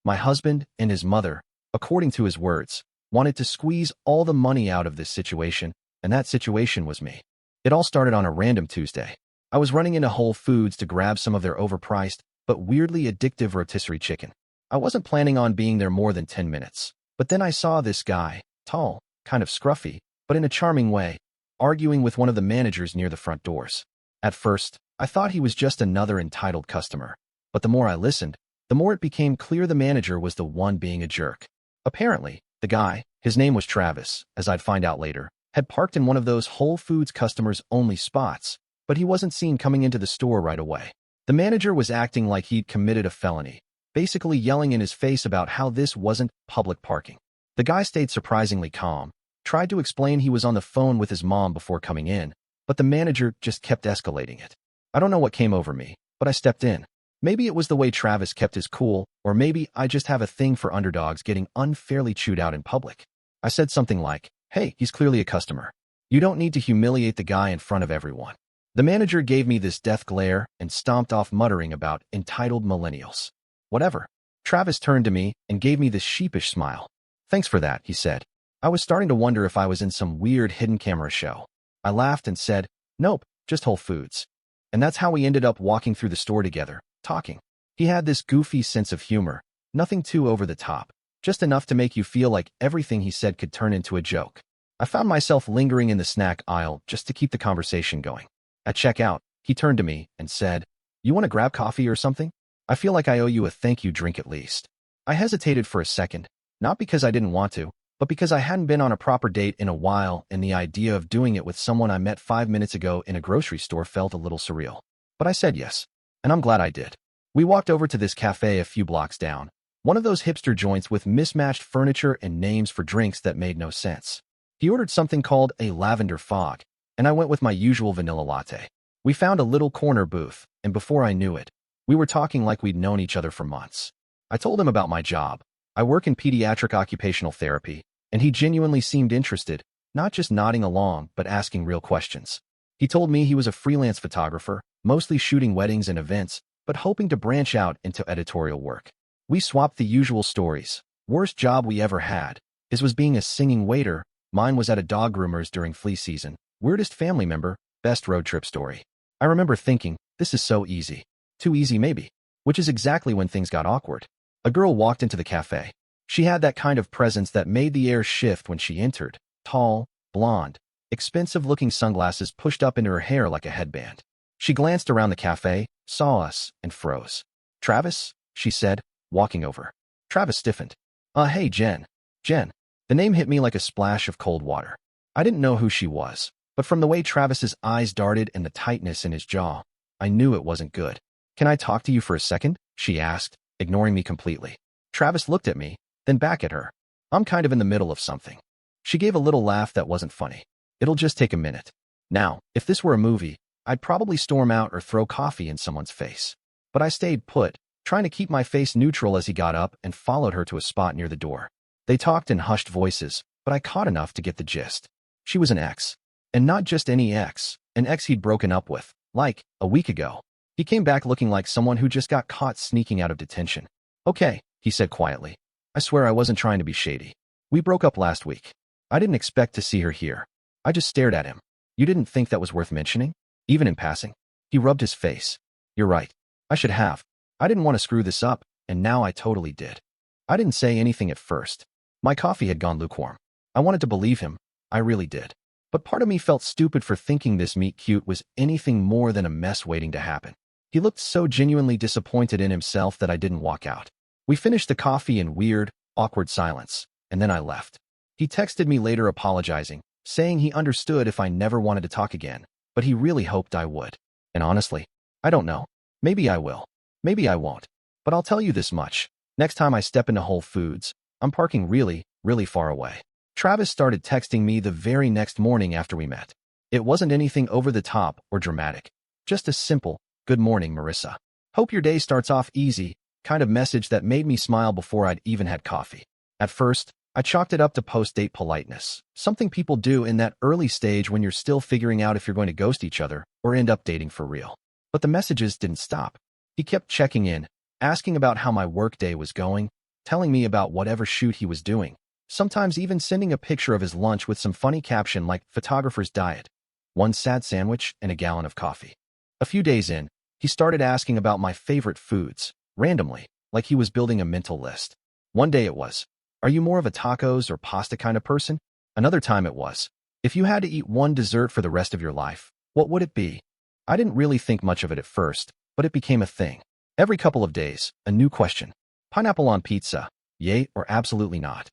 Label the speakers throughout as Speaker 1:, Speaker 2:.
Speaker 1: My husband and his mother, according to his words, wanted to squeeze all the money out of this situation, and that situation was me. It all started on a random Tuesday. I was running into Whole Foods to grab some of their overpriced, but weirdly addictive rotisserie chicken. I wasn't planning on being there more than 10 minutes. But then I saw this guy, tall, kind of scruffy, but in a charming way, arguing with one of the managers near the front doors. At first, I thought he was just another entitled customer. But the more I listened, the more it became clear the manager was the one being a jerk. Apparently, the guy, his name was Travis, as I'd find out later, had parked in one of those Whole Foods customers-only spots, but he wasn't seen coming into the store right away. The manager was acting like he'd committed a felony, basically yelling in his face about how this wasn't public parking. The guy stayed surprisingly calm, tried to explain he was on the phone with his mom before coming in, but the manager just kept escalating it. I don't know what came over me, but I stepped in. Maybe it was the way Travis kept his cool, or maybe I just have a thing for underdogs getting unfairly chewed out in public. I said something like, "Hey, he's clearly a customer. You don't need to humiliate the guy in front of everyone." The manager gave me this death glare and stomped off muttering about entitled millennials. Whatever. Travis turned to me and gave me this sheepish smile. "Thanks for that," he said. I was starting to wonder if I was in some weird hidden camera show. I laughed and said, "Nope, just Whole Foods." And that's how we ended up walking through the store together, talking. He had this goofy sense of humor, nothing too over the top, just enough to make you feel like everything he said could turn into a joke. I found myself lingering in the snack aisle just to keep the conversation going. At checkout, he turned to me and said, "You want to grab coffee or something? I feel like I owe you a thank you drink at least." I hesitated for a second, not because I didn't want to, but because I hadn't been on a proper date in a while and the idea of doing it with someone I met 5 minutes ago in a grocery store felt a little surreal. But I said yes, and I'm glad I did. We walked over to this cafe a few blocks down, one of those hipster joints with mismatched furniture and names for drinks that made no sense. He ordered something called a lavender fog, and I went with my usual vanilla latte. We found a little corner booth, and before I knew it, we were talking like we'd known each other for months. I told him about my job. I work in pediatric occupational therapy, and he genuinely seemed interested, not just nodding along, but asking real questions. He told me he was a freelance photographer, mostly shooting weddings and events, but hoping to branch out into editorial work. We swapped the usual stories. Worst job we ever had. His was being a singing waiter, mine was at a dog groomer's during flea season. Weirdest family member, best road trip story. I remember thinking, this is so easy. Too easy maybe. Which is exactly when things got awkward. A girl walked into the cafe. She had that kind of presence that made the air shift when she entered. Tall, blonde, expensive-looking sunglasses pushed up into her hair like a headband. She glanced around the cafe, saw us, and froze. "Travis?" she said, walking over. Travis stiffened. Hey, Jen." Jen. The name hit me like a splash of cold water. I didn't know who she was, but from the way Travis's eyes darted and the tightness in his jaw, I knew it wasn't good. "Can I talk to you for a second?" she asked, ignoring me completely. Travis looked at me, then back at her. "I'm kind of in the middle of something." She gave a little laugh that wasn't funny. "It'll just take a minute." Now, if this were a movie, I'd probably storm out or throw coffee in someone's face. But I stayed put, trying to keep my face neutral as he got up and followed her to a spot near the door. They talked in hushed voices, but I caught enough to get the gist. She was an ex. And not just any ex, an ex he'd broken up with, like, a week ago. He came back looking like someone who just got caught sneaking out of detention. "Okay," he said quietly. "I swear I wasn't trying to be shady. We broke up last week. I didn't expect to see her here." I just stared at him. "You didn't think that was worth mentioning? Even in passing?" He rubbed his face. "You're right. I should have. I didn't want to screw this up, and now I totally did." I didn't say anything at first. My coffee had gone lukewarm. I wanted to believe him. I really did. But part of me felt stupid for thinking this meet cute was anything more than a mess waiting to happen. He looked so genuinely disappointed in himself that I didn't walk out. We finished the coffee in weird, awkward silence, and then I left. He texted me later apologizing, saying he understood if I never wanted to talk again, but he really hoped I would. And honestly, I don't know. Maybe I will. Maybe I won't. But I'll tell you this much. Next time I step into Whole Foods, I'm parking really, really far away. Travis started texting me the very next morning after we met. It wasn't anything over the top or dramatic. Just a simple, "Good morning, Marissa. Hope your day starts off easy," kind of message that made me smile before I'd even had coffee. At first, I chalked it up to post-date politeness, something people do in that early stage when you're still figuring out if you're going to ghost each other or end up dating for real. But the messages didn't stop. He kept checking in, asking about how my workday was going, telling me about whatever shoot he was doing, sometimes even sending a picture of his lunch with some funny caption like photographer's diet, one sad sandwich and a gallon of coffee. A few days in, he started asking about my favorite foods, randomly, like he was building a mental list. One day it was, "Are you more of a tacos or pasta kind of person?" Another time it was, "If you had to eat one dessert for the rest of your life, what would it be?" I didn't really think much of it at first, but it became a thing. Every couple of days, a new question. Pineapple on pizza, yay or absolutely not?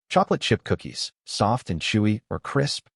Speaker 1: Chocolate chip cookies, soft and chewy or crisp?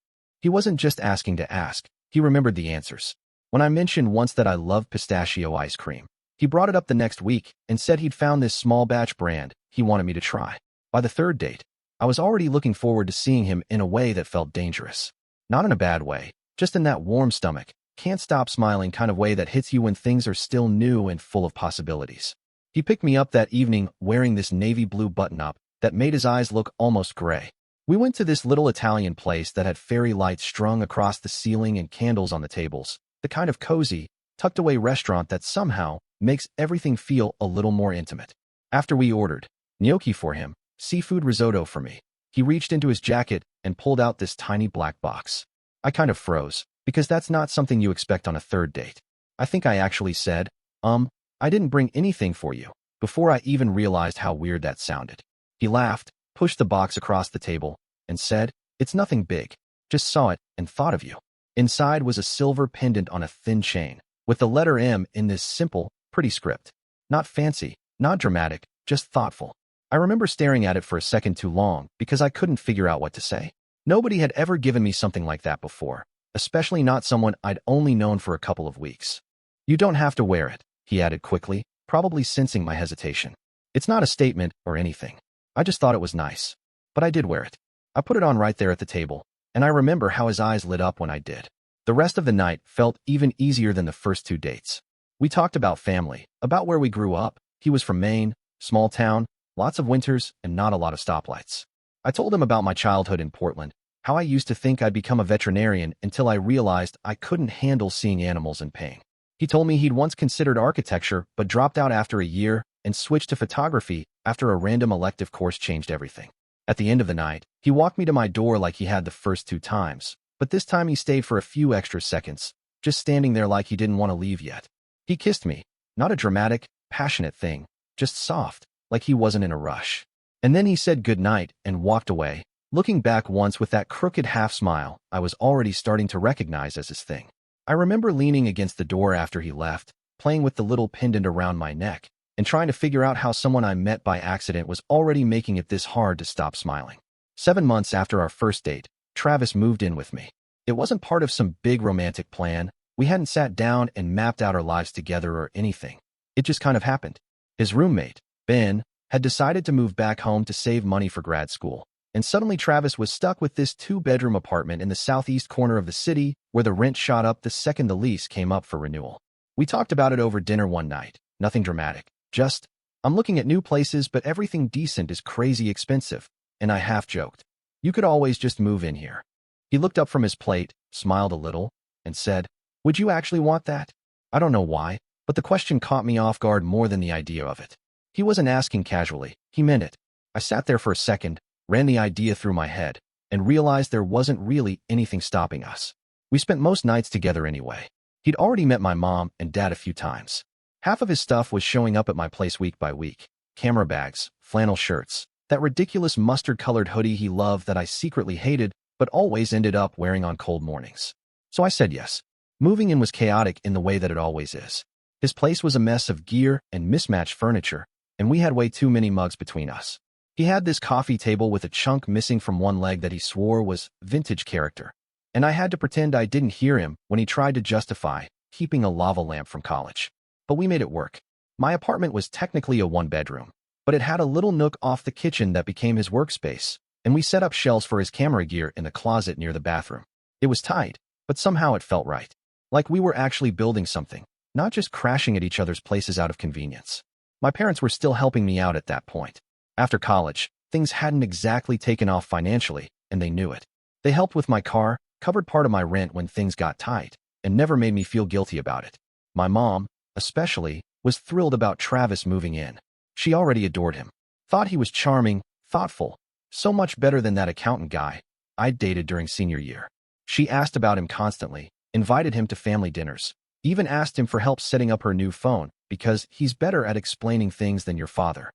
Speaker 1: He wasn't just asking to ask, he remembered the answers. When I mentioned once that I love pistachio ice cream, he brought it up the next week and said he'd found this small batch brand he wanted me to try. By the third date, I was already looking forward to seeing him in a way that felt dangerous. Not in a bad way, just in that warm stomach, can't stop smiling kind of way that hits you when things are still new and full of possibilities. He picked me up that evening wearing this navy blue button-up that made his eyes look almost gray. We went to this little Italian place that had fairy lights strung across the ceiling and candles on the tables, the kind of cozy, tucked-away restaurant that somehow makes everything feel a little more intimate. After we ordered gnocchi for him, seafood risotto for me, he reached into his jacket and pulled out this tiny black box. I kind of froze, because that's not something you expect on a third date. I think I actually said, I didn't bring anything for you, before I even realized how weird that sounded. He laughed, pushed the box across the table, and said, "It's nothing big. Just saw it and thought of you." Inside was a silver pendant on a thin chain, with the letter M in this simple, pretty script. Not fancy, not dramatic, just thoughtful. I remember staring at it for a second too long because I couldn't figure out what to say. Nobody had ever given me something like that before, especially not someone I'd only known for a couple of weeks. "You don't have to wear it," he added quickly, probably sensing my hesitation. "It's not a statement or anything. I just thought it was nice." But I did wear it. I put it on right there at the table, and I remember how his eyes lit up when I did. The rest of the night felt even easier than the first two dates. We talked about family, about where we grew up. He was from Maine, small town, lots of winters, and not a lot of stoplights. I told him about my childhood in Portland, how I used to think I'd become a veterinarian until I realized I couldn't handle seeing animals in pain. He told me he'd once considered architecture but dropped out after a year and switched to photography after a random elective course changed everything. At the end of the night, he walked me to my door like he had the first two times, but this time he stayed for a few extra seconds, just standing there like he didn't want to leave yet. He kissed me, not a dramatic, passionate thing, just soft, like he wasn't in a rush. And then he said goodnight and walked away, looking back once with that crooked half-smile I was already starting to recognize as his thing. I remember leaning against the door after he left, playing with the little pendant around my neck, and trying to figure out how someone I met by accident was already making it this hard to stop smiling. 7 months after our first date, Travis moved in with me. It wasn't part of some big romantic plan. We hadn't sat down and mapped out our lives together or anything. It just kind of happened. His roommate, Ben, had decided to move back home to save money for grad school, and suddenly Travis was stuck with this 2-bedroom apartment in the southeast corner of the city where the rent shot up the second the lease came up for renewal. We talked about it over dinner one night, nothing dramatic, just, "I'm looking at new places but everything decent is crazy expensive," and I half joked, "You could always just move in here." He looked up from his plate, smiled a little, and said, "Would you actually want that?" I don't know why, but the question caught me off guard more than the idea of it. He wasn't asking casually, he meant it. I sat there for a second, ran the idea through my head, and realized there wasn't really anything stopping us. We spent most nights together anyway. He'd already met my mom and dad a few times. Half of his stuff was showing up at my place week by week. Camera bags, flannel shirts, that ridiculous mustard-colored hoodie he loved that I secretly hated but always ended up wearing on cold mornings. So I said yes. Moving in was chaotic in the way that it always is. His place was a mess of gear and mismatched furniture, and we had way too many mugs between us. He had this coffee table with a chunk missing from one leg that he swore was vintage character, and I had to pretend I didn't hear him when he tried to justify keeping a lava lamp from college. But we made it work. My apartment was technically a 1-bedroom, but it had a little nook off the kitchen that became his workspace, and we set up shelves for his camera gear in the closet near the bathroom. It was tight, but somehow it felt right. Like we were actually building something, not just crashing at each other's places out of convenience. My parents were still helping me out at that point. After college, things hadn't exactly taken off financially, and they knew it. They helped with my car, covered part of my rent when things got tight, and never made me feel guilty about it. My mom, especially, was thrilled about Travis moving in. She already adored him. Thought he was charming, thoughtful, so much better than that accountant guy I'd dated during senior year. She asked about him constantly, invited him to family dinners, even asked him for help setting up her new phone because he's better at explaining things than your father.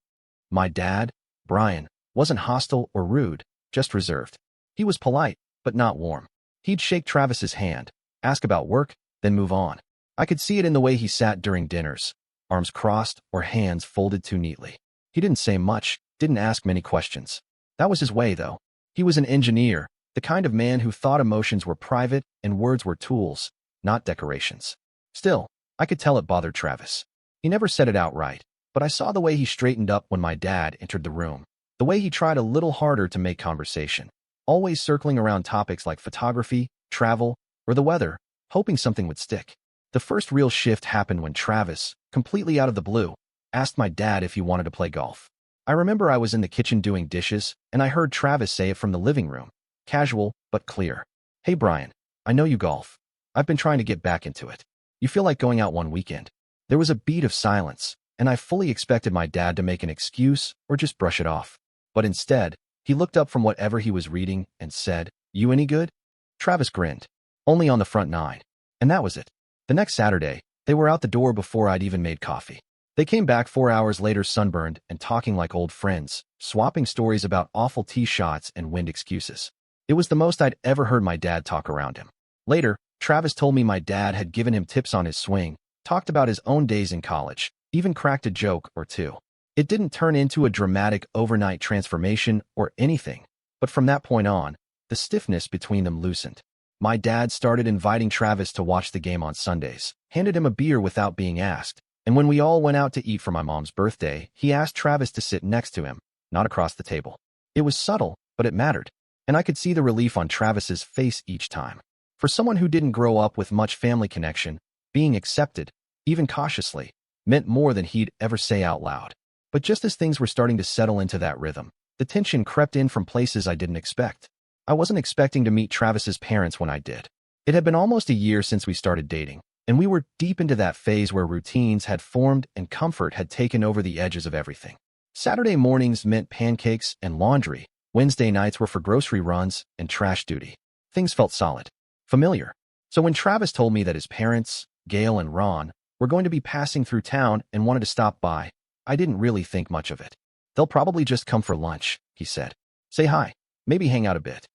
Speaker 1: My dad, Brian, wasn't hostile or rude, just reserved. He was polite, but not warm. He'd shake Travis's hand, ask about work, then move on. I could see it in the way he sat during dinners, arms crossed or hands folded too neatly. He didn't say much, didn't ask many questions. That was his way, though. He was an engineer, the kind of man who thought emotions were private and words were tools, not decorations. Still, I could tell it bothered Travis. He never said it outright, but I saw the way he straightened up when my dad entered the room, the way he tried a little harder to make conversation, always circling around topics like photography, travel, or the weather, hoping something would stick. The first real shift happened when Travis, completely out of the blue, asked my dad if he wanted to play golf. I remember I was in the kitchen doing dishes, and I heard Travis say it from the living room, casual but clear. "Hey Brian, I know you golf. I've been trying to get back into it. You feel like going out one weekend?" There was a beat of silence, and I fully expected my dad to make an excuse or just brush it off. But instead, he looked up from whatever he was reading and said, "You any good?" Travis grinned. "Only on the front nine." And that was it. The next Saturday, they were out the door before I'd even made coffee. They came back 4 hours later sunburned and talking like old friends, swapping stories about awful tee shots and wind excuses. It was the most I'd ever heard my dad talk around him. Later, Travis told me my dad had given him tips on his swing, talked about his own days in college, even cracked a joke or two. It didn't turn into a dramatic overnight transformation or anything, but from that point on, the stiffness between them loosened. My dad started inviting Travis to watch the game on Sundays, handed him a beer without being asked, and when we all went out to eat for my mom's birthday, he asked Travis to sit next to him, not across the table. It was subtle, but it mattered, and I could see the relief on Travis's face each time. For someone who didn't grow up with much family connection, being accepted, even cautiously, meant more than he'd ever say out loud. But just as things were starting to settle into that rhythm, the tension crept in from places I didn't expect. I wasn't expecting to meet Travis's parents when I did. It had been almost a year since we started dating, and we were deep into that phase where routines had formed and comfort had taken over the edges of everything. Saturday mornings meant pancakes and laundry. Wednesday nights were for grocery runs and trash duty. Things felt solid, familiar. So when Travis told me that his parents, Gail and Ron, were going to be passing through town and wanted to stop by, I didn't really think much of it. "They'll probably just come for lunch," he said. "Say hi, maybe hang out a bit."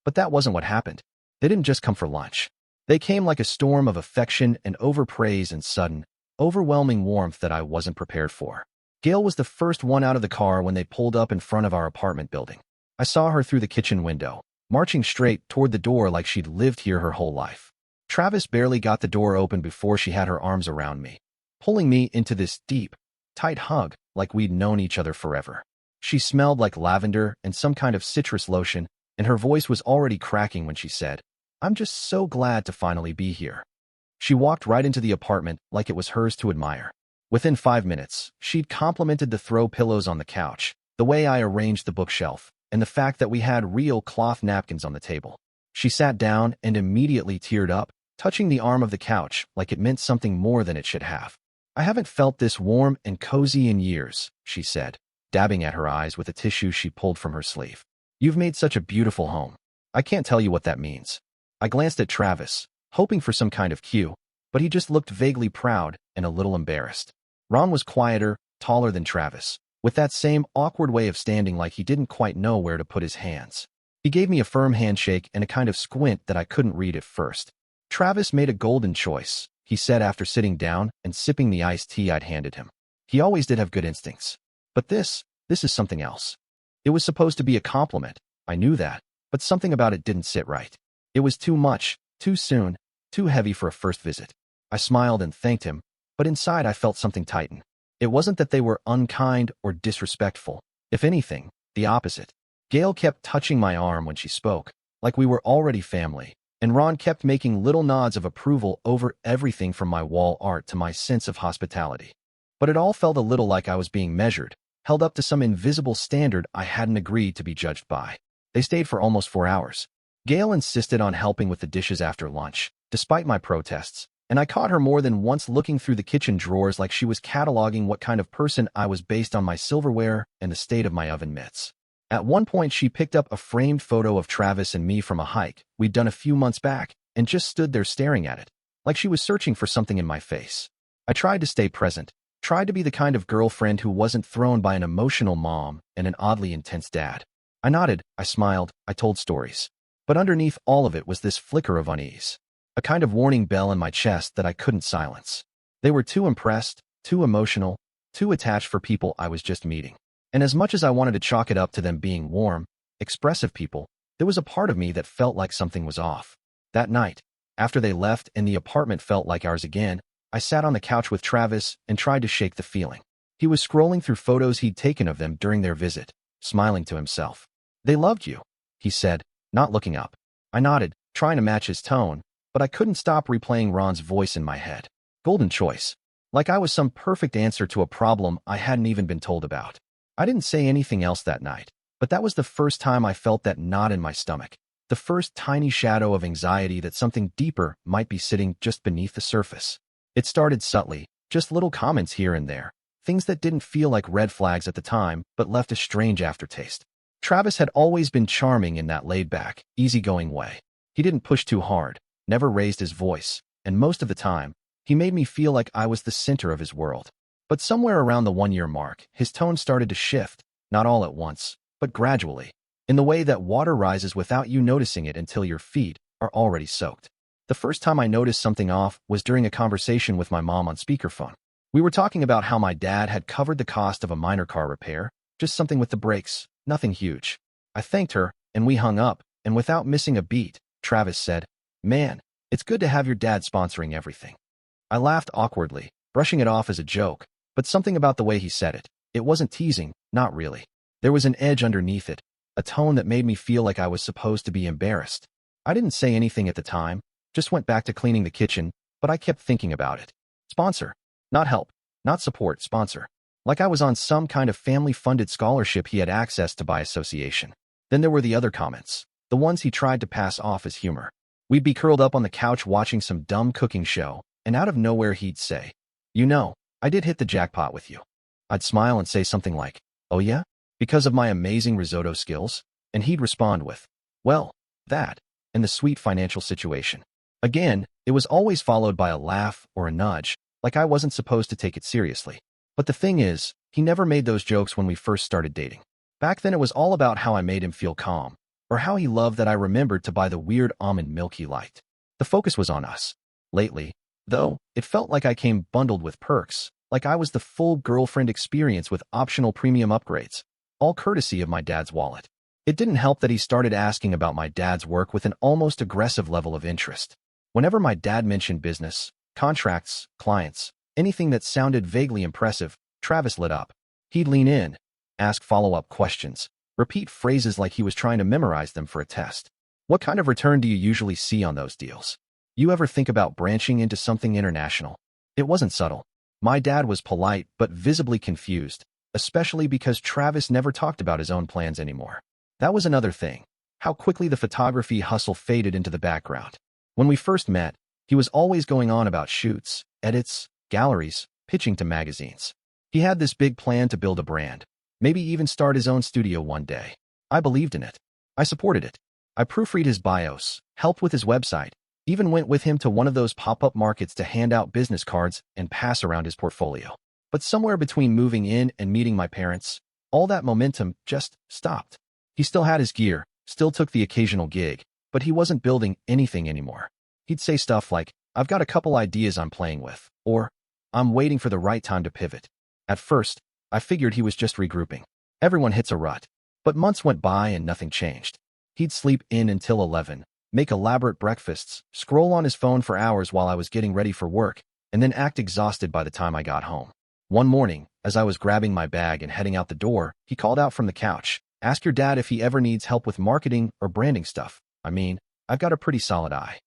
Speaker 1: But that wasn't what happened. They didn't just come for lunch. They came like a storm of affection and overpraise and sudden, overwhelming warmth that I wasn't prepared for. Gail was the first one out of the car when they pulled up in front of our apartment building. I saw her through the kitchen window, marching straight toward the door like she'd lived here her whole life. Travis barely got the door open before she had her arms around me, pulling me into this deep, tight hug like we'd known each other forever. She smelled like lavender and some kind of citrus lotion, and her voice was already cracking when she said, "I'm just so glad to finally be here." She walked right into the apartment like it was hers to admire. Within 5 minutes, she'd complimented the throw pillows on the couch, the way I arranged the bookshelf, and the fact that we had real cloth napkins on the table. She sat down and immediately teared up, touching the arm of the couch like it meant something more than it should have. "I haven't felt this warm and cozy in years," she said, dabbing at her eyes with a tissue she pulled from her sleeve. "You've made such a beautiful home. I can't tell you what that means." I glanced at Travis, hoping for some kind of cue, but he just looked vaguely proud and a little embarrassed. Ron was quieter, taller than Travis, with that same awkward way of standing like he didn't quite know where to put his hands. He gave me a firm handshake and a kind of squint that I couldn't read at first. "Travis made a golden choice," he said after sitting down and sipping the iced tea I'd handed him. "He always did have good instincts. But this is something else." It was supposed to be a compliment, I knew that, but something about it didn't sit right. It was too much, too soon, too heavy for a first visit. I smiled and thanked him, but inside I felt something tighten. It wasn't that they were unkind or disrespectful. If anything, the opposite. Gail kept touching my arm when she spoke, like we were already family, and Ron kept making little nods of approval over everything from my wall art to my sense of hospitality. But it all felt a little like I was being measured, held up to some invisible standard I hadn't agreed to be judged by. They stayed for almost 4 hours. Gail insisted on helping with the dishes after lunch, despite my protests, and I caught her more than once looking through the kitchen drawers like she was cataloging what kind of person I was based on my silverware and the state of my oven mitts. At one point, she picked up a framed photo of Travis and me from a hike we'd done a few months back and just stood there staring at it, like she was searching for something in my face. I tried to stay present, tried to be the kind of girlfriend who wasn't thrown by an emotional mom and an oddly intense dad. I nodded, I smiled, I told stories. But underneath all of it was this flicker of unease, a kind of warning bell in my chest that I couldn't silence. They were too impressed, too emotional, too attached for people I was just meeting. And as much as I wanted to chalk it up to them being warm, expressive people, there was a part of me that felt like something was off. That night, after they left and the apartment felt like ours again, I sat on the couch with Travis and tried to shake the feeling. He was scrolling through photos he'd taken of them during their visit, smiling to himself. "They loved you," he said, not looking up. I nodded, trying to match his tone, but I couldn't stop replaying Ron's voice in my head. Golden choice. Like I was some perfect answer to a problem I hadn't even been told about. I didn't say anything else that night, but that was the first time I felt that knot in my stomach. The first tiny shadow of anxiety that something deeper might be sitting just beneath the surface. It started subtly, just little comments here and there, things that didn't feel like red flags at the time but left a strange aftertaste. Travis had always been charming in that laid-back, easygoing way. He didn't push too hard, never raised his voice, and most of the time, he made me feel like I was the center of his world. But somewhere around the 1-year mark, his tone started to shift, not all at once, but gradually, in the way that water rises without you noticing it until your feet are already soaked. The first time I noticed something off was during a conversation with my mom on speakerphone. We were talking about how my dad had covered the cost of a minor car repair, just something with the brakes, nothing huge. I thanked her, and we hung up, and without missing a beat, Travis said, "Man, it's good to have your dad sponsoring everything." I laughed awkwardly, brushing it off as a joke, but something about the way he said it, it wasn't teasing, not really. There was an edge underneath it, a tone that made me feel like I was supposed to be embarrassed. I didn't say anything at the time, just went back to cleaning the kitchen, but I kept thinking about it. Sponsor. Not help, not support, sponsor. Like I was on some kind of family-funded scholarship he had access to by association. Then there were the other comments, the ones he tried to pass off as humor. We'd be curled up on the couch watching some dumb cooking show, and out of nowhere he'd say, "You know, I did hit the jackpot with you." I'd smile and say something like, "Oh yeah? Because of my amazing risotto skills?" And he'd respond with, "Well, that, and the sweet financial situation." Again, it was always followed by a laugh or a nudge, like I wasn't supposed to take it seriously. But the thing is, he never made those jokes when we first started dating. Back then it was all about how I made him feel calm, or how he loved that I remembered to buy the weird almond milk he liked. The focus was on us. Lately, though, it felt like I came bundled with perks, like I was the full girlfriend experience with optional premium upgrades, all courtesy of my dad's wallet. It didn't help that he started asking about my dad's work with an almost aggressive level of interest. Whenever my dad mentioned business, contracts, clients, anything that sounded vaguely impressive, Travis lit up. He'd lean in, ask follow-up questions, repeat phrases like he was trying to memorize them for a test. "What kind of return do you usually see on those deals? You ever think about branching into something international?" It wasn't subtle. My dad was polite but visibly confused, especially because Travis never talked about his own plans anymore. That was another thing, how quickly the photography hustle faded into the background. When we first met, he was always going on about shoots, edits, galleries, pitching to magazines. He had this big plan to build a brand, maybe even start his own studio one day. I believed in it. I supported it. I proofread his bios, helped with his website, even went with him to one of those pop-up markets to hand out business cards and pass around his portfolio. But somewhere between moving in and meeting my parents, all that momentum just stopped. He still had his gear, still took the occasional gig, but he wasn't building anything anymore. He'd say stuff like, "I've got a couple ideas I'm playing with," or, "I'm waiting for the right time to pivot." At first, I figured he was just regrouping. Everyone hits a rut. But months went by and nothing changed. He'd sleep in until 11, make elaborate breakfasts, scroll on his phone for hours while I was getting ready for work, and then act exhausted by the time I got home. One morning, as I was grabbing my bag and heading out the door, he called out from the couch, "Ask your dad if he ever needs help with marketing or branding stuff. I mean, I've got a pretty solid eye."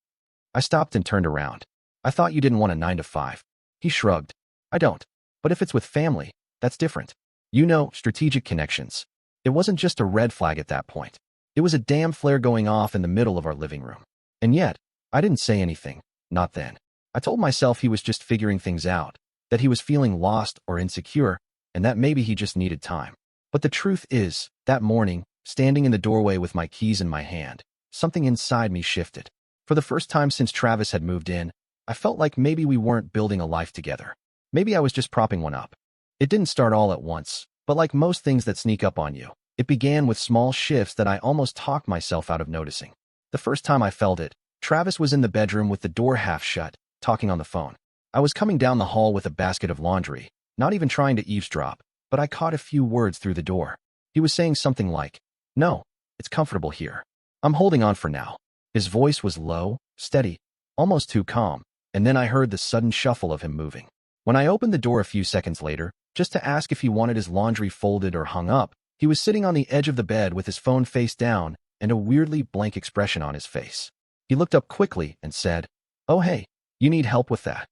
Speaker 1: I stopped and turned around. "I thought you didn't want a 9 to 5. He shrugged. "I don't. But if it's with family, that's different. You know, strategic connections." It wasn't just a red flag at that point. It was a damn flare going off in the middle of our living room. And yet, I didn't say anything. Not then. I told myself he was just figuring things out, that he was feeling lost or insecure, and that maybe he just needed time. But the truth is, that morning, standing in the doorway with my keys in my hand, something inside me shifted. For the first time since Travis had moved in, I felt like maybe we weren't building a life together. Maybe I was just propping one up. It didn't start all at once, but like most things that sneak up on you, it began with small shifts that I almost talked myself out of noticing. The first time I felt it, Travis was in the bedroom with the door half shut, talking on the phone. I was coming down the hall with a basket of laundry, not even trying to eavesdrop, but I caught a few words through the door. He was saying something like, "No, it's comfortable here. I'm holding on for now." His voice was low, steady, almost too calm, and then I heard the sudden shuffle of him moving. When I opened the door a few seconds later, just to ask if he wanted his laundry folded or hung up, he was sitting on the edge of the bed with his phone face down and a weirdly blank expression on his face. He looked up quickly and said, "Oh hey, you need help with that?"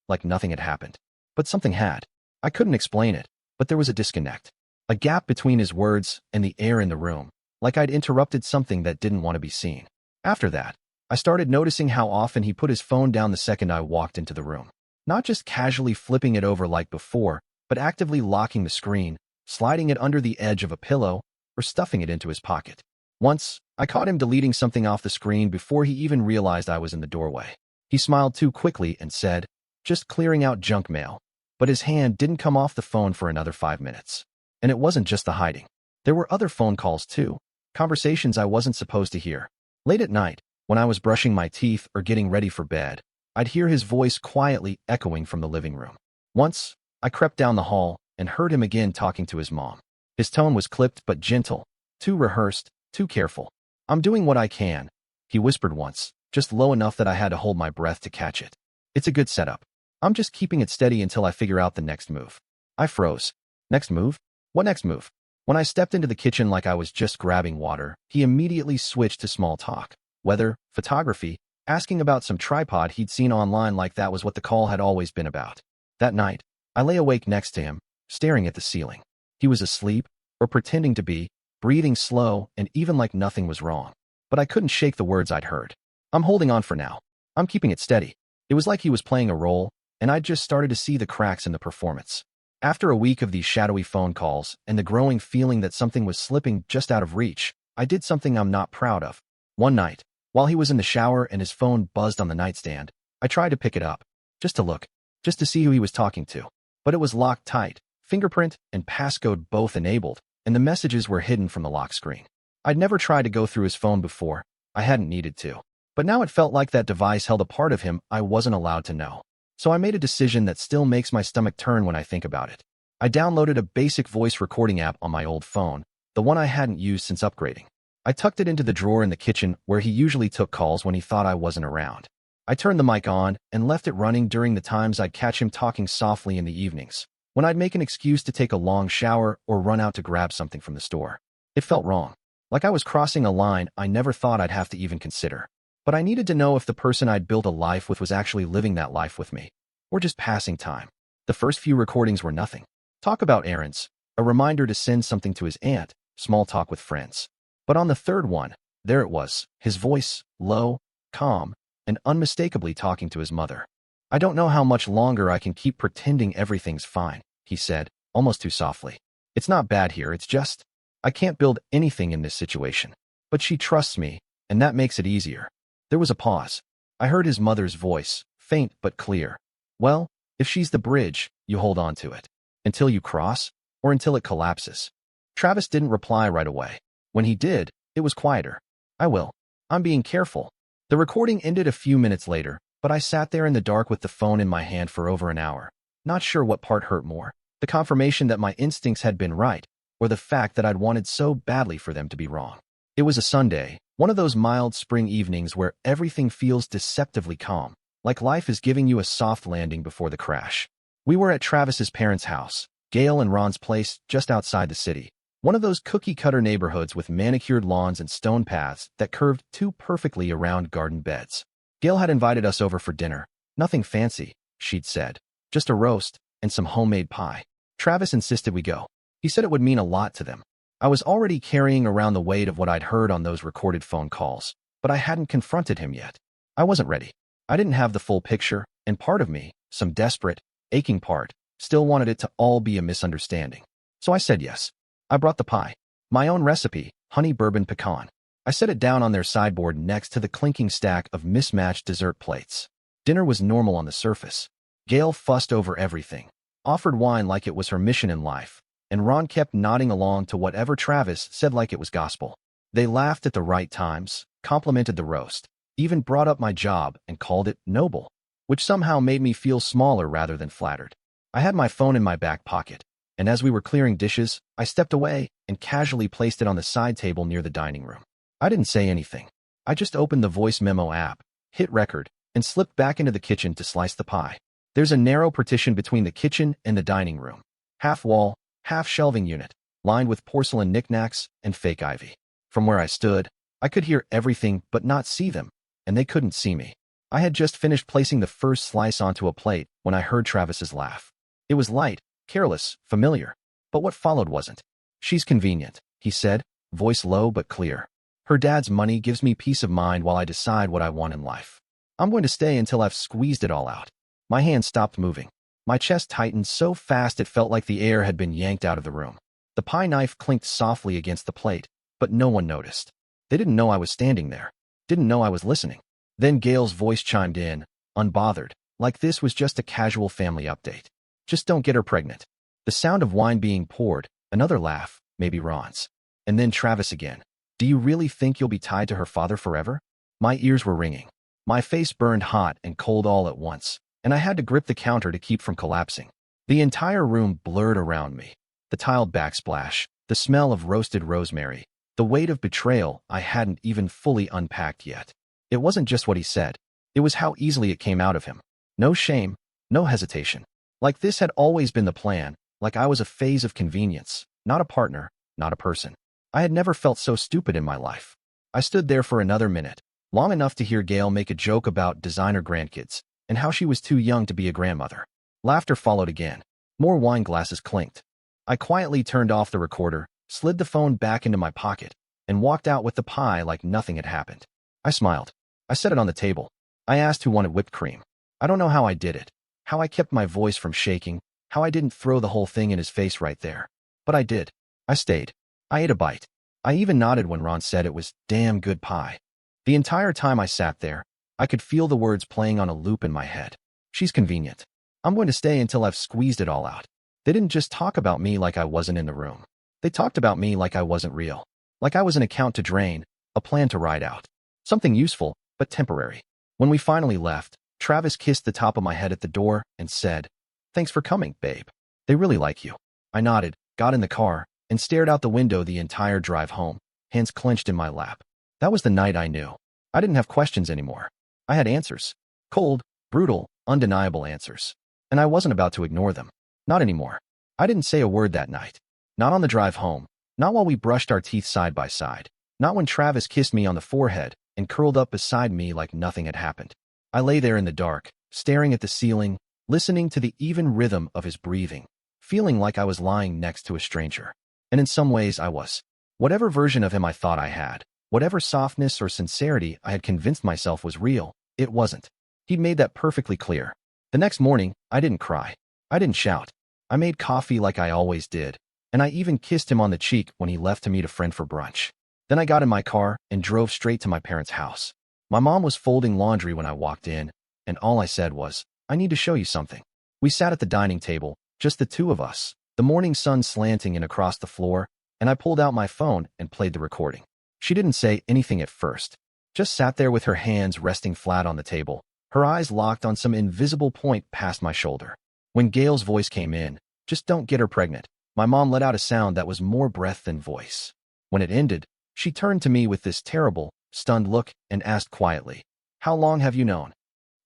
Speaker 1: Like nothing had happened. But something had. I couldn't explain it, but there was a disconnect. A gap between his words and the air in the room, like I'd interrupted something that didn't want to be seen. After that, I started noticing how often he put his phone down the second I walked into the room. Not just casually flipping it over like before, but actively locking the screen, sliding it under the edge of a pillow, or stuffing it into his pocket. Once, I caught him deleting something off the screen before he even realized I was in the doorway. He smiled too quickly and said, "Just clearing out junk mail." But his hand didn't come off the phone for another 5 minutes. And it wasn't just the hiding. There were other phone calls too, conversations I wasn't supposed to hear. Late at night, when I was brushing my teeth or getting ready for bed, I'd hear his voice quietly echoing from the living room. Once, I crept down the hall and heard him again talking to his mom. His tone was clipped but gentle, too rehearsed, too careful. "I'm doing what I can," he whispered once, just low enough that I had to hold my breath to catch it. "It's a good setup. I'm just keeping it steady until I figure out the next move." I froze. Next move? What next move? When I stepped into the kitchen like I was just grabbing water, he immediately switched to small talk. Weather, photography, asking about some tripod he'd seen online like that was what the call had always been about. That night, I lay awake next to him, staring at the ceiling. He was asleep, or pretending to be, breathing slow and even like nothing was wrong. But I couldn't shake the words I'd heard. "I'm holding on for now. I'm keeping it steady." It was like he was playing a role, and I'd just started to see the cracks in the performance. After a week of these shadowy phone calls and the growing feeling that something was slipping just out of reach, I did something I'm not proud of. One night, while he was in the shower and his phone buzzed on the nightstand, I tried to pick it up, just to look, just to see who he was talking to. But it was locked tight, fingerprint and passcode both enabled, and the messages were hidden from the lock screen. I'd never tried to go through his phone before. I hadn't needed to. But now it felt like that device held a part of him I wasn't allowed to know. So I made a decision that still makes my stomach turn when I think about it. I downloaded a basic voice recording app on my old phone, the one I hadn't used since upgrading. I tucked it into the drawer in the kitchen where he usually took calls when he thought I wasn't around. I turned the mic on and left it running during the times I'd catch him talking softly in the evenings, when I'd make an excuse to take a long shower or run out to grab something from the store. It felt wrong, like I was crossing a line I never thought I'd have to even consider. But I needed to know if the person I'd built a life with was actually living that life with me, or just passing time. The first few recordings were nothing. Talk about errands, a reminder to send something to his aunt, small talk with friends. But on the third one, there it was, his voice, low, calm, and unmistakably talking to his mother. "I don't know how much longer I can keep pretending everything's fine," he said, almost too softly. "It's not bad here, it's just, I can't build anything in this situation. But she trusts me, and that makes it easier." There was a pause. I heard his mother's voice, faint but clear. "Well, if she's the bridge, you hold on to it. Until you cross, or until it collapses." Travis didn't reply right away. When he did, it was quieter. "I will. I'm being careful." The recording ended a few minutes later, but I sat there in the dark with the phone in my hand for over an hour, not sure what part hurt more, the confirmation that my instincts had been right, or the fact that I'd wanted so badly for them to be wrong. It was a Sunday, one of those mild spring evenings where everything feels deceptively calm, like life is giving you a soft landing before the crash. We were at Travis's parents' house, Gail and Ron's place, just outside the city. One of those cookie-cutter neighborhoods with manicured lawns and stone paths that curved too perfectly around garden beds. Gail had invited us over for dinner. Nothing fancy, she'd said. Just a roast and some homemade pie. Travis insisted we go. He said it would mean a lot to them. I was already carrying around the weight of what I'd heard on those recorded phone calls, but I hadn't confronted him yet. I wasn't ready. I didn't have the full picture, and part of me, some desperate, aching part, still wanted it to all be a misunderstanding. So I said yes. I brought the pie. My own recipe, honey bourbon pecan. I set it down on their sideboard next to the clinking stack of mismatched dessert plates. Dinner was normal on the surface. Gail fussed over everything, offered wine like it was her mission in life, and Ron kept nodding along to whatever Travis said like it was gospel. They laughed at the right times, complimented the roast, even brought up my job and called it noble, which somehow made me feel smaller rather than flattered. I had my phone in my back pocket, and as we were clearing dishes, I stepped away and casually placed it on the side table near the dining room. I didn't say anything. I just opened the voice memo app, hit record, and slipped back into the kitchen to slice the pie. There's a narrow partition between the kitchen and the dining room. Half wall, half shelving unit, lined with porcelain knickknacks and fake ivy. From where I stood, I could hear everything but not see them, and they couldn't see me. I had just finished placing the first slice onto a plate when I heard Travis's laugh. It was light, careless, familiar, but what followed wasn't. "She's convenient," he said, voice low but clear. "Her dad's money gives me peace of mind while I decide what I want in life. I'm going to stay until I've squeezed it all out." My hand stopped moving. My chest tightened so fast it felt like the air had been yanked out of the room. The pie knife clinked softly against the plate, but no one noticed. They didn't know I was standing there, didn't know I was listening. Then Gail's voice chimed in, unbothered, like this was just a casual family update. "Just don't get her pregnant." The sound of wine being poured, another laugh, maybe Ron's. And then Travis again. "Do you really think you'll be tied to her father forever?" My ears were ringing. My face burned hot and cold all at once, and I had to grip the counter to keep from collapsing. The entire room blurred around me. The tiled backsplash, the smell of roasted rosemary, the weight of betrayal I hadn't even fully unpacked yet. It wasn't just what he said. It was how easily it came out of him. No shame, no hesitation. Like this had always been the plan, like I was a phase of convenience, not a partner, not a person. I had never felt so stupid in my life. I stood there for another minute, long enough to hear Gail make a joke about designer grandkids and how she was too young to be a grandmother. Laughter followed again. More wine glasses clinked. I quietly turned off the recorder, slid the phone back into my pocket, and walked out with the pie like nothing had happened. I smiled. I set it on the table. I asked who wanted whipped cream. I don't know how I did it, how I kept my voice from shaking, how I didn't throw the whole thing in his face right there. But I did. I stayed. I ate a bite. I even nodded when Ron said it was damn good pie. The entire time I sat there, I could feel the words playing on a loop in my head. "She's convenient. I'm going to stay until I've squeezed it all out." They didn't just talk about me like I wasn't in the room. They talked about me like I wasn't real. Like I was an account to drain, a plan to ride out. Something useful, but temporary. When we finally left, Travis kissed the top of my head at the door and said, "Thanks for coming, babe. They really like you." I nodded, got in the car, and stared out the window the entire drive home, hands clenched in my lap. That was the night I knew. I didn't have questions anymore. I had answers. Cold, brutal, undeniable answers. And I wasn't about to ignore them. Not anymore. I didn't say a word that night. Not on the drive home. Not while we brushed our teeth side by side. Not when Travis kissed me on the forehead and curled up beside me like nothing had happened. I lay there in the dark, staring at the ceiling, listening to the even rhythm of his breathing, feeling like I was lying next to a stranger. And in some ways I was. Whatever version of him I thought I had, whatever softness or sincerity I had convinced myself was real, it wasn't. He'd made that perfectly clear. The next morning, I didn't cry. I didn't shout. I made coffee like I always did, and I even kissed him on the cheek when he left to meet a friend for brunch. Then I got in my car and drove straight to my parents' house. My mom was folding laundry when I walked in, and all I said was, "I need to show you something." We sat at the dining table, just the two of us, the morning sun slanting in across the floor, and I pulled out my phone and played the recording. She didn't say anything at first, just sat there with her hands resting flat on the table, her eyes locked on some invisible point past my shoulder. When Gail's voice came in, "Just don't get her pregnant," my mom let out a sound that was more breath than voice. When it ended, she turned to me with this terrible, stunned look and asked quietly, "How long have you known?"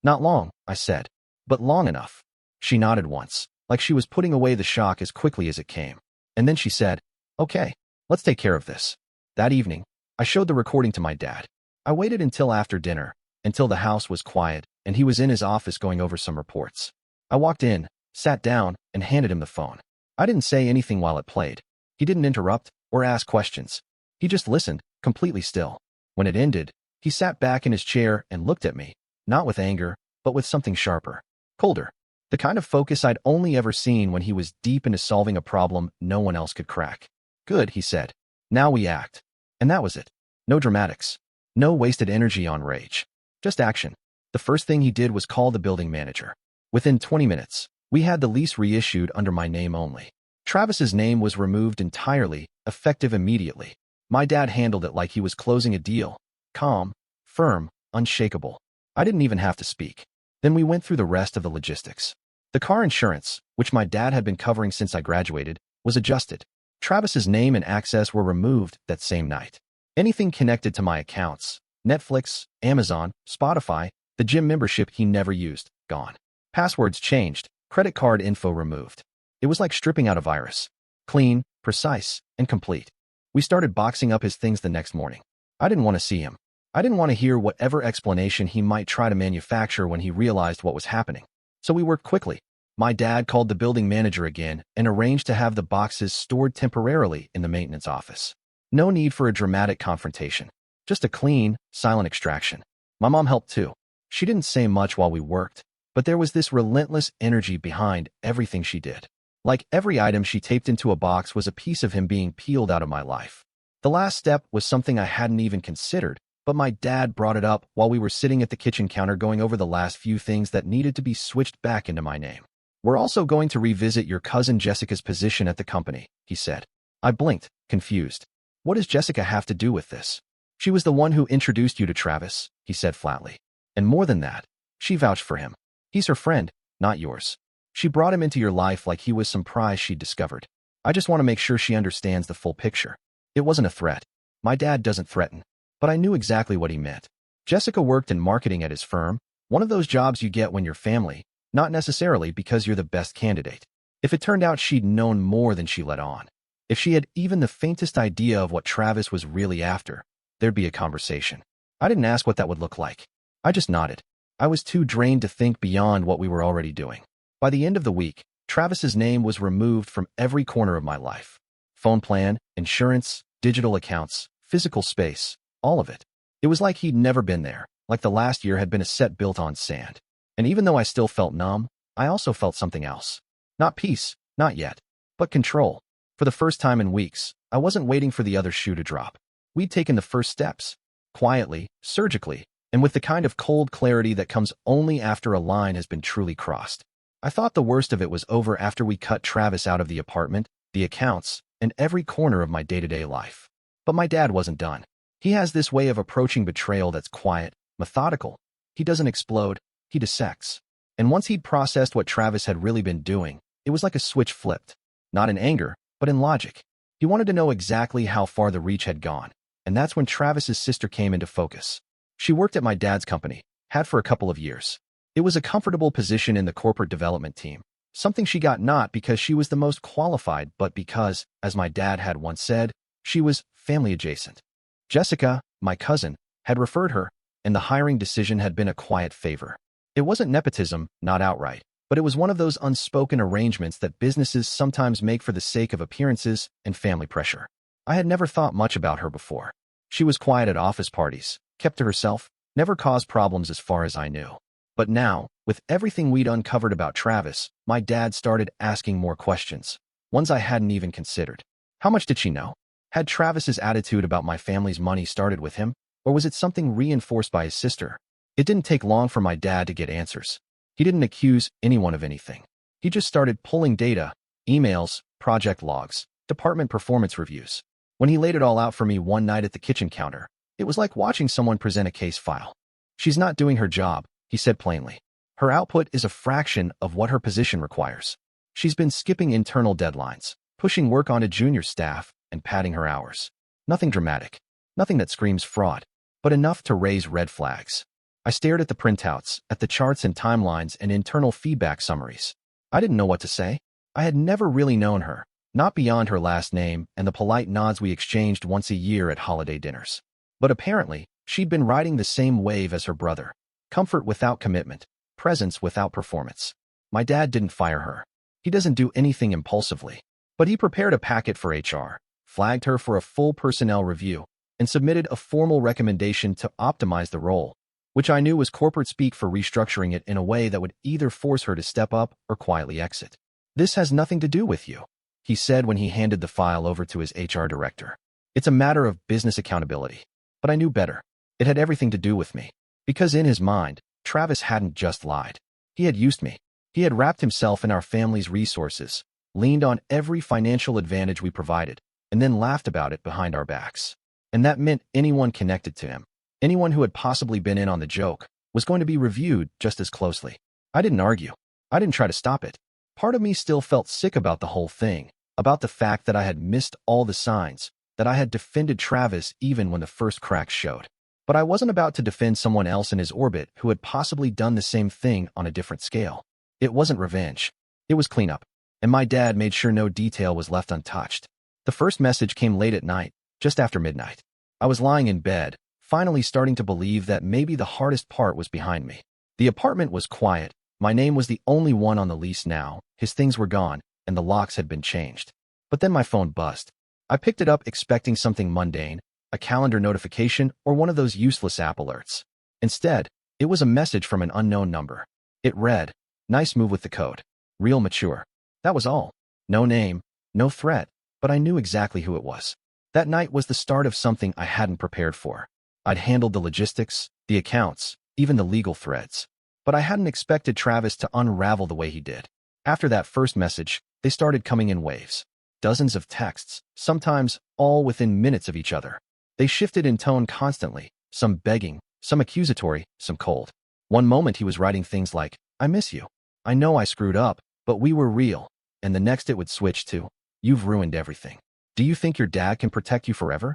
Speaker 1: "Not long," I said, "but long enough." She nodded once, like she was putting away the shock as quickly as it came. And then she said, "Okay, let's take care of this." That evening, I showed the recording to my dad. I waited until after dinner, until the house was quiet and he was in his office going over some reports. I walked in, sat down, and handed him the phone. I didn't say anything while it played. He didn't interrupt or ask questions. He just listened, completely still. When it ended, he sat back in his chair and looked at me, not with anger, but with something sharper, colder. The kind of focus I'd only ever seen when he was deep into solving a problem no one else could crack. Good, he said. Now we act. And that was it. No dramatics. No wasted energy on rage. Just action. The first thing he did was call the building manager. Within 20 minutes, we had the lease reissued under my name only. Travis's name was removed entirely, effective immediately. My dad handled it like he was closing a deal. Calm, firm, unshakable. I didn't even have to speak. Then we went through the rest of the logistics. The car insurance, which my dad had been covering since I graduated, was adjusted. Travis's name and access were removed that same night. Anything connected to my accounts, Netflix, Amazon, Spotify, the gym membership he never used, gone. Passwords changed, credit card info removed. It was like stripping out a virus. Clean, precise, and complete. We started boxing up his things the next morning. I didn't want to see him. I didn't want to hear whatever explanation he might try to manufacture when he realized what was happening. So we worked quickly. My dad called the building manager again and arranged to have the boxes stored temporarily in the maintenance office. No need for a dramatic confrontation. Just a clean, silent extraction. My mom helped too. She didn't say much while we worked, but there was this relentless energy behind everything she did. Like every item she taped into a box was a piece of him being peeled out of my life. The last step was something I hadn't even considered, but my dad brought it up while we were sitting at the kitchen counter going over the last few things that needed to be switched back into my name. We're also going to revisit your cousin Jessica's position at the company, he said. I blinked, confused. What does Jessica have to do with this? She was the one who introduced you to Travis, he said flatly. And more than that, she vouched for him. He's her friend, not yours. She brought him into your life like he was some prize she'd discovered. I just want to make sure she understands the full picture. It wasn't a threat. My dad doesn't threaten. But I knew exactly what he meant. Jessica worked in marketing at his firm, one of those jobs you get when you're family, not necessarily because you're the best candidate. If it turned out she'd known more than she let on, if she had even the faintest idea of what Travis was really after, there'd be a conversation. I didn't ask what that would look like. I just nodded. I was too drained to think beyond what we were already doing. By the end of the week, Travis's name was removed from every corner of my life. Phone plan, insurance, digital accounts, physical space. All of it. It was like he'd never been there, like the last year had been a set built on sand. And even though I still felt numb, I also felt something else. Not peace, not yet, but control. For the first time in weeks, I wasn't waiting for the other shoe to drop. We'd taken the first steps, quietly, surgically, and with the kind of cold clarity that comes only after a line has been truly crossed. I thought the worst of it was over after we cut Travis out of the apartment, the accounts, and every corner of my day-to-day life. But my dad wasn't done. He has this way of approaching betrayal that's quiet, methodical. He doesn't explode, he dissects. And once he'd processed what Travis had really been doing, it was like a switch flipped. Not in anger, but in logic. He wanted to know exactly how far the reach had gone, and that's when Travis's sister came into focus. She worked at my dad's company, had for a couple of years. It was a comfortable position in the corporate development team, something she got not because she was the most qualified, but because, as my dad had once said, she was family adjacent. Jessica, my cousin, had referred her, and the hiring decision had been a quiet favor. It wasn't nepotism, not outright, but it was one of those unspoken arrangements that businesses sometimes make for the sake of appearances and family pressure. I had never thought much about her before. She was quiet at office parties, kept to herself, never caused problems as far as I knew. But now, with everything we'd uncovered about Travis, my dad started asking more questions, ones I hadn't even considered. How much did she know? Had Travis's attitude about my family's money started with him, or was it something reinforced by his sister? It didn't take long for my dad to get answers. He didn't accuse anyone of anything. He just started pulling data, emails, project logs, department performance reviews. When he laid it all out for me one night at the kitchen counter, it was like watching someone present a case file. She's not doing her job, he said plainly. Her output is a fraction of what her position requires. She's been skipping internal deadlines, pushing work onto junior staff, and padding her hours. Nothing dramatic, nothing that screams fraud, but enough to raise red flags. I stared at the printouts, at the charts and timelines and internal feedback summaries. I didn't know what to say. I had never really known her, not beyond her last name and the polite nods we exchanged once a year at holiday dinners. But apparently, she'd been riding the same wave as her brother. Comfort without commitment, presence without performance. My dad didn't fire her. He doesn't do anything impulsively. But he prepared a packet for HR, flagged her for a full personnel review, and submitted a formal recommendation to optimize the role. which I knew was corporate speak for restructuring it in a way that would either force her to step up or quietly exit. "This has nothing to do with you," he said when he handed the file over to his HR director. "It's a matter of business accountability." But I knew better. It had everything to do with me. Because in his mind, Travis hadn't just lied. He had used me. He had wrapped himself in our family's resources, leaned on every financial advantage we provided, and then laughed about it behind our backs. And that meant anyone connected to him, anyone who had possibly been in on the joke, was going to be reviewed just as closely. I didn't argue. I didn't try to stop it. Part of me still felt sick about the whole thing, about the fact that I had missed all the signs, that I had defended Travis even when the first cracks showed. But I wasn't about to defend someone else in his orbit who had possibly done the same thing on a different scale. It wasn't revenge. It was cleanup. And my dad made sure no detail was left untouched. The first message came late at night, just after midnight. I was lying in bed, finally starting to believe that maybe the hardest part was behind me. The apartment was quiet. My name was the only one on the lease now. His things were gone, and the locks had been changed. But then my phone buzzed. I picked it up expecting something mundane, a calendar notification, or one of those useless app alerts. Instead, it was a message from an unknown number. It read, "Nice move with the code. Real mature." That was all. No name, no threat, but I knew exactly who it was. That night was the start of something I hadn't prepared for. I'd handled the logistics, the accounts, even the legal threads. But I hadn't expected Travis to unravel the way he did. After that first message, they started coming in waves. Dozens of texts, sometimes all within minutes of each other. They shifted in tone constantly, some begging, some accusatory, some cold. One moment he was writing things like, "I miss you. I know I screwed up, but we were real." And the next it would switch to, "You've ruined everything. Do you think your dad can protect you forever?"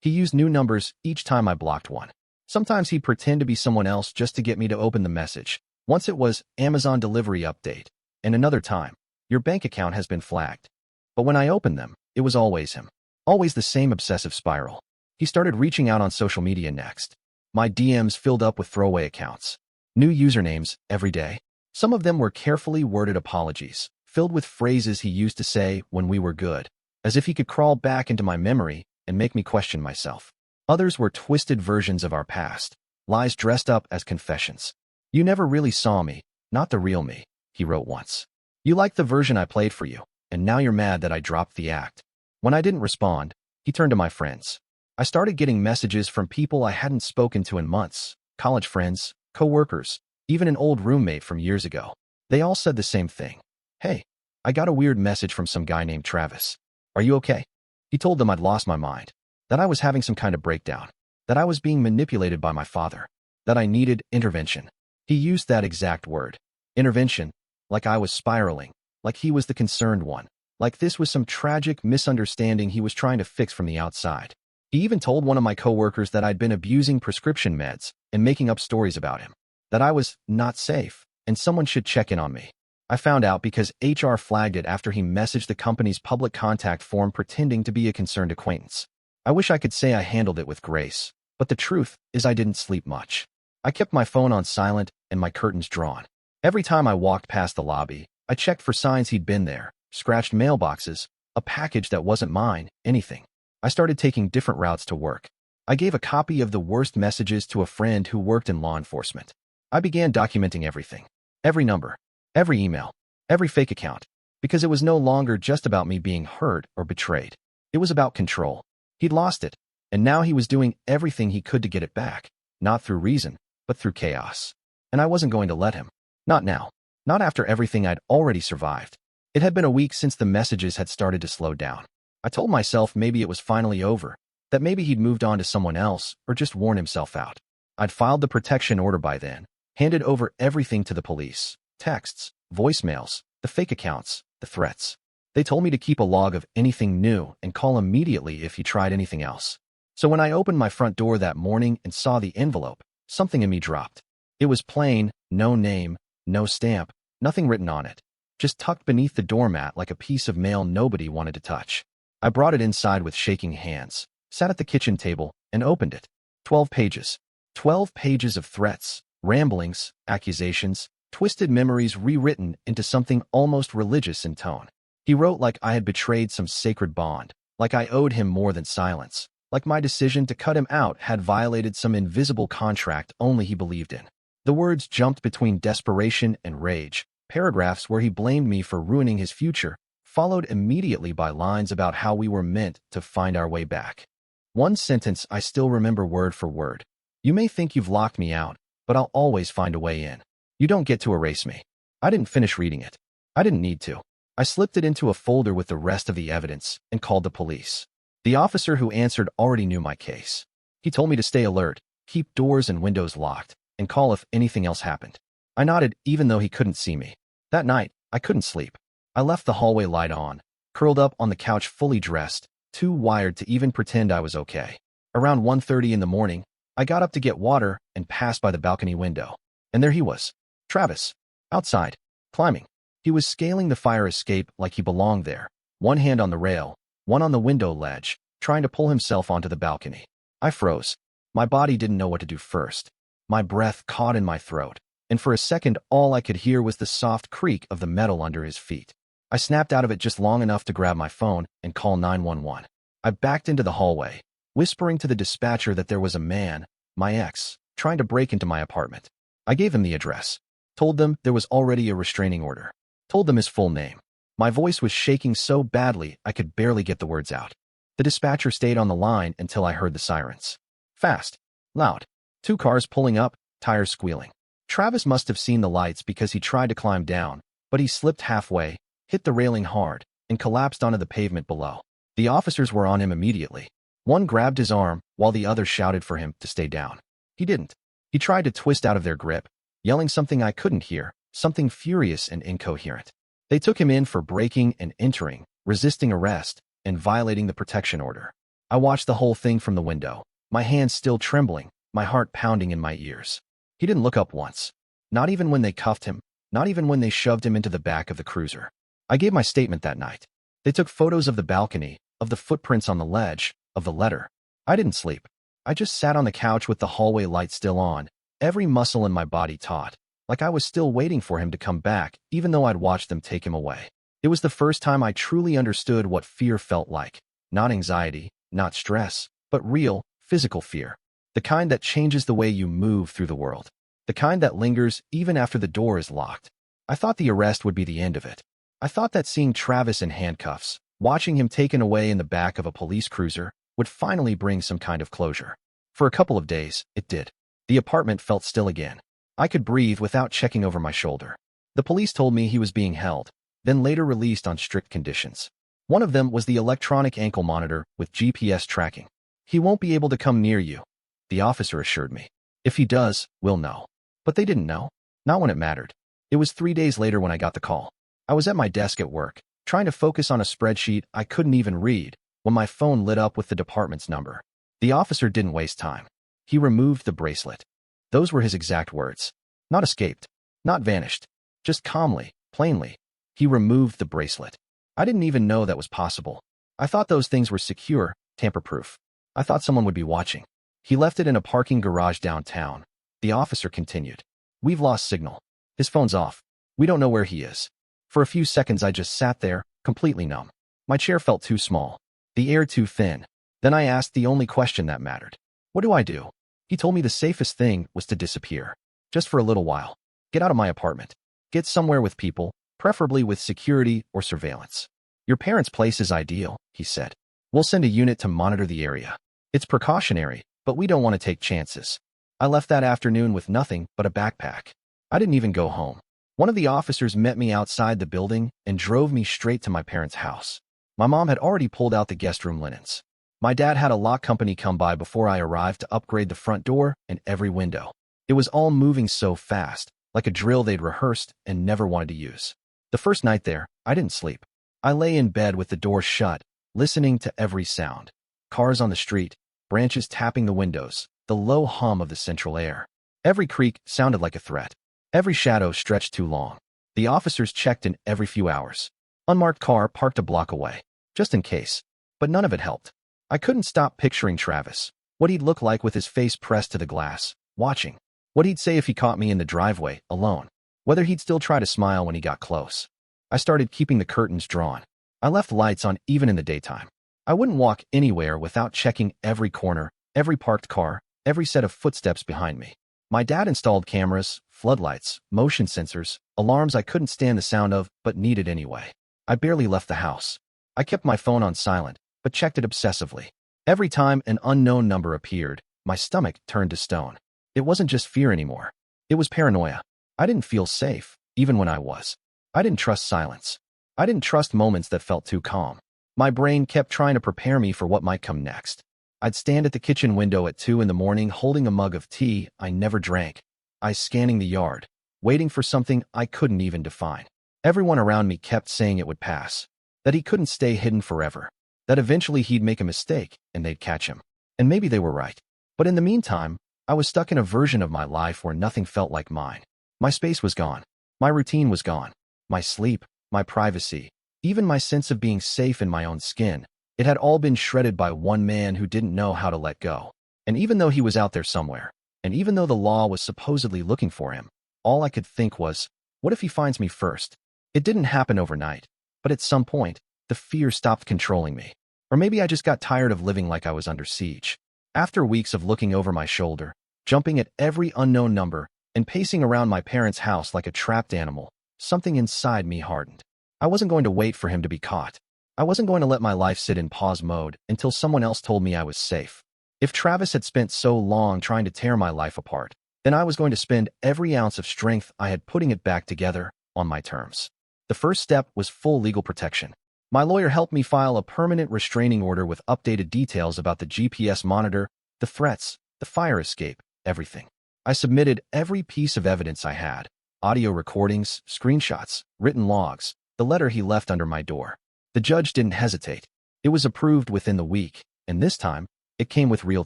Speaker 1: He used new numbers each time I blocked one. Sometimes he'd pretend to be someone else just to get me to open the message. Once it was, "Amazon delivery update." And another time, "Your bank account has been flagged." But when I opened them, it was always him. Always the same obsessive spiral. He started reaching out on social media next. My DMs filled up with throwaway accounts. New usernames every day. Some of them were carefully worded apologies, filled with phrases he used to say when we were good, as if he could crawl back into my memory and make me question myself. Others were twisted versions of our past, lies dressed up as confessions. "You never really saw me, not the real me," he wrote once. "You liked the version I played for you, and now you're mad that I dropped the act." When I didn't respond, he turned to my friends. I started getting messages from people I hadn't spoken to in months, college friends, co-workers, even an old roommate from years ago. They all said the same thing. "Hey, I got a weird message from some guy named Travis. Are you okay?" He told them I'd lost my mind, that I was having some kind of breakdown, that I was being manipulated by my father, that I needed intervention. He used that exact word, intervention, like I was spiraling, like he was the concerned one, like this was some tragic misunderstanding he was trying to fix from the outside. He even told one of my coworkers that I'd been abusing prescription meds and making up stories about him, that I was not safe and someone should check in on me. I found out because HR flagged it after he messaged the company's public contact form pretending to be a concerned acquaintance. I wish I could say I handled it with grace, but the truth is I didn't sleep much. I kept my phone on silent and my curtains drawn. Every time I walked past the lobby, I checked for signs he'd been there, scratched mailboxes, a package that wasn't mine, anything. I started taking different routes to work. I gave a copy of the worst messages to a friend who worked in law enforcement. I began documenting everything. Every number, every email, every fake account, because it was no longer just about me being hurt or betrayed. It was about control. He'd lost it, and now he was doing everything he could to get it back, not through reason, but through chaos. And I wasn't going to let him. Not now. Not after everything I'd already survived. It had been a week since the messages had started to slow down. I told myself maybe it was finally over, that maybe he'd moved on to someone else or just worn himself out. I'd filed the protection order by then, handed over everything to the police, texts, voicemails, the fake accounts, the threats. They told me to keep a log of anything new and call immediately if he tried anything else. So when I opened my front door that morning and saw the envelope, something in me dropped. It was plain, no name, no stamp, nothing written on it, just tucked beneath the doormat like a piece of mail nobody wanted to touch. I brought it inside with shaking hands, sat at the kitchen table, and opened it. 12 pages. 12 pages of threats, ramblings, accusations, twisted memories rewritten into something almost religious in tone. He wrote like I had betrayed some sacred bond, like I owed him more than silence, like my decision to cut him out had violated some invisible contract only he believed in. The words jumped between desperation and rage, paragraphs where he blamed me for ruining his future, followed immediately by lines about how we were meant to find our way back. One sentence I still remember word for word. "You may think you've locked me out, but I'll always find a way in. You don't get to erase me." I didn't finish reading it. I didn't need to. I slipped it into a folder with the rest of the evidence and called the police. The officer who answered already knew my case. He told me to stay alert, keep doors and windows locked, and call if anything else happened. I nodded even though he couldn't see me. That night, I couldn't sleep. I left the hallway light on, curled up on the couch fully dressed, too wired to even pretend I was okay. Around 1:30 in the morning, I got up to get water and passed by the balcony window. And there he was, Travis, outside, climbing. He was scaling the fire escape like he belonged there, one hand on the rail, one on the window ledge, trying to pull himself onto the balcony. I froze. My body didn't know what to do first. My breath caught in my throat, and for a second all I could hear was the soft creak of the metal under his feet. I snapped out of it just long enough to grab my phone and call 911. I backed into the hallway, whispering to the dispatcher that there was a man, my ex, trying to break into my apartment. I gave him the address, told them there was already a restraining order, told them his full name. My voice was shaking so badly I could barely get the words out. The dispatcher stayed on the line until I heard the sirens. Fast, loud, 2 cars pulling up, tires squealing. Travis must have seen the lights because he tried to climb down, but he slipped halfway, hit the railing hard, and collapsed onto the pavement below. The officers were on him immediately. One grabbed his arm, while the other shouted for him to stay down. He didn't. He tried to twist out of their grip, yelling something I couldn't hear, something furious and incoherent. They took him in for breaking and entering, resisting arrest, and violating the protection order. I watched the whole thing from the window, my hands still trembling, my heart pounding in my ears. He didn't look up once. Not even when they cuffed him, not even when they shoved him into the back of the cruiser. I gave my statement that night. They took photos of the balcony, of the footprints on the ledge, of the letter. I didn't sleep. I just sat on the couch with the hallway light still on, every muscle in my body taut, like I was still waiting for him to come back, even though I'd watched them take him away. It was the first time I truly understood what fear felt like. Not anxiety, not stress, but real, physical fear. The kind that changes the way you move through the world. The kind that lingers even after the door is locked. I thought the arrest would be the end of it. I thought that seeing Travis in handcuffs, watching him taken away in the back of a police cruiser, would finally bring some kind of closure. For a couple of days, it did. The apartment felt still again. I could breathe without checking over my shoulder. The police told me he was being held, then later released on strict conditions. One of them was the electronic ankle monitor with GPS tracking. "He won't be able to come near you," the officer assured me. "If he does, we'll know." But they didn't know. Not when it mattered. It was 3 days later when I got the call. I was at my desk at work, trying to focus on a spreadsheet I couldn't even read, when my phone lit up with the department's number. The officer didn't waste time. He removed the bracelet. Those were his exact words. Not escaped. Not vanished. Just calmly, plainly. He removed the bracelet. I didn't even know that was possible. I thought those things were secure, tamper-proof. I thought someone would be watching. He left it in a parking garage downtown. The officer continued. "We've lost signal. His phone's off. We don't know where he is." For a few seconds I just sat there, completely numb. My chair felt too small. The air too thin. Then I asked the only question that mattered. "What do I do?" He told me the safest thing was to disappear. Just for a little while. Get out of my apartment. Get somewhere with people, preferably with security or surveillance. "Your parents' place is ideal," he said. "We'll send a unit to monitor the area. It's precautionary, but we don't want to take chances." I left that afternoon with nothing but a backpack. I didn't even go home. One of the officers met me outside the building and drove me straight to my parents' house. My mom had already pulled out the guest room linens. My dad had a lock company come by before I arrived to upgrade the front door and every window. It was all moving so fast, like a drill they'd rehearsed and never wanted to use. The first night there, I didn't sleep. I lay in bed with the door shut, listening to every sound. Cars on the street, branches tapping the windows, the low hum of the central air. Every creak sounded like a threat. Every shadow stretched too long. The officers checked in every few hours. Unmarked car parked a block away, just in case. But none of it helped. I couldn't stop picturing Travis, what he'd look like with his face pressed to the glass, watching. What he'd say if he caught me in the driveway, alone. Whether he'd still try to smile when he got close. I started keeping the curtains drawn. I left lights on even in the daytime. I wouldn't walk anywhere without checking every corner, every parked car, every set of footsteps behind me. My dad installed cameras, floodlights, motion sensors, alarms I couldn't stand the sound of but needed anyway. I barely left the house. I kept my phone on silent, but checked it obsessively. Every time an unknown number appeared, my stomach turned to stone. It wasn't just fear anymore. It was paranoia. I didn't feel safe, even when I was. I didn't trust silence. I didn't trust moments that felt too calm. My brain kept trying to prepare me for what might come next. I'd stand at the kitchen window at 2 in the morning holding a mug of tea I never drank, eyes scanning the yard, waiting for something I couldn't even define. Everyone around me kept saying it would pass, that he couldn't stay hidden forever, that eventually he'd make a mistake and they'd catch him. And maybe they were right. But in the meantime, I was stuck in a version of my life where nothing felt like mine. My space was gone. My routine was gone. My sleep, my privacy, even my sense of being safe in my own skin. It had all been shredded by one man who didn't know how to let go. And even though he was out there somewhere, and even though the law was supposedly looking for him, all I could think was, what if he finds me first? It didn't happen overnight, but at some point, the fear stopped controlling me. Or maybe I just got tired of living like I was under siege. After weeks of looking over my shoulder, jumping at every unknown number, and pacing around my parents' house like a trapped animal, something inside me hardened. I wasn't going to wait for him to be caught. I wasn't going to let my life sit in pause mode until someone else told me I was safe. If Travis had spent so long trying to tear my life apart, then I was going to spend every ounce of strength I had putting it back together on my terms. The first step was full legal protection. My lawyer helped me file a permanent restraining order with updated details about the GPS monitor, the threats, the fire escape, everything. I submitted every piece of evidence I had: audio recordings, screenshots, written logs, the letter he left under my door. The judge didn't hesitate. It was approved within the week, and this time, it came with real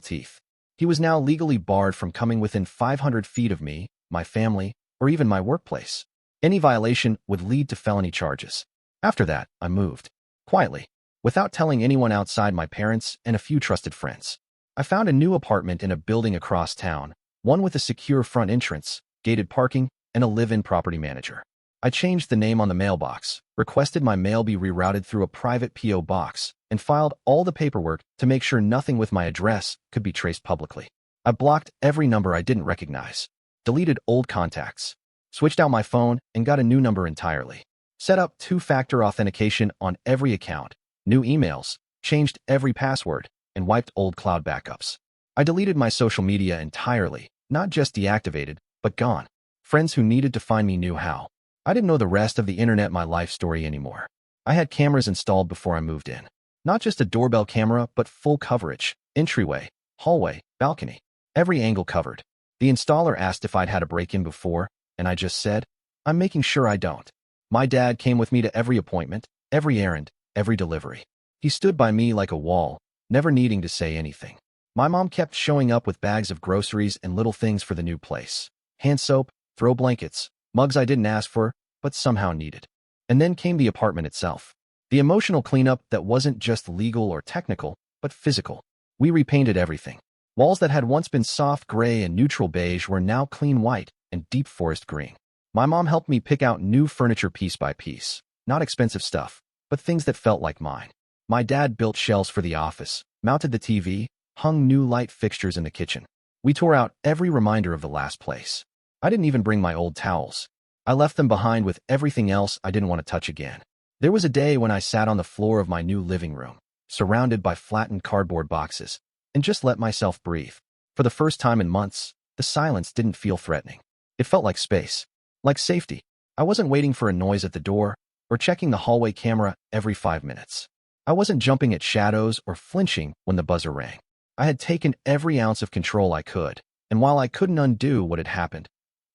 Speaker 1: teeth. He was now legally barred from coming within 500 feet of me, my family, or even my workplace. Any violation would lead to felony charges. After that, I moved. Quietly, without telling anyone outside my parents and a few trusted friends. I found a new apartment in a building across town, one with a secure front entrance, gated parking, and a live-in property manager. I changed the name on the mailbox, requested my mail be rerouted through a private P.O. box, and filed all the paperwork to make sure nothing with my address could be traced publicly. I blocked every number I didn't recognize, deleted old contacts, switched out my phone, and got a new number entirely. Set up two-factor authentication on every account, new emails, changed every password, and wiped old cloud backups. I deleted my social media entirely, not just deactivated, but gone. Friends who needed to find me knew how. I didn't know the rest of the internet, my life story anymore. I had cameras installed before I moved in. Not just a doorbell camera, but full coverage, entryway, hallway, balcony, every angle covered. The installer asked if I'd had a break-in before, and I just said, I'm making sure I don't. My dad came with me to every appointment, every errand, every delivery. He stood by me like a wall, never needing to say anything. My mom kept showing up with bags of groceries and little things for the new place. Hand soap, throw blankets, mugs I didn't ask for, but somehow needed. And then came the apartment itself. The emotional cleanup that wasn't just legal or technical, but physical. We repainted everything. Walls that had once been soft gray and neutral beige were now clean white and deep forest green. My mom helped me pick out new furniture piece by piece. Not expensive stuff, but things that felt like mine. My dad built shelves for the office, mounted the TV, hung new light fixtures in the kitchen. We tore out every reminder of the last place. I didn't even bring my old towels. I left them behind with everything else I didn't want to touch again. There was a day when I sat on the floor of my new living room, surrounded by flattened cardboard boxes, and just let myself breathe. For the first time in months, the silence didn't feel threatening. It felt like space, like safety. I wasn't waiting for a noise at the door or checking the hallway camera every 5 minutes. I wasn't jumping at shadows or flinching when the buzzer rang. I had taken every ounce of control I could, and while I couldn't undo what had happened,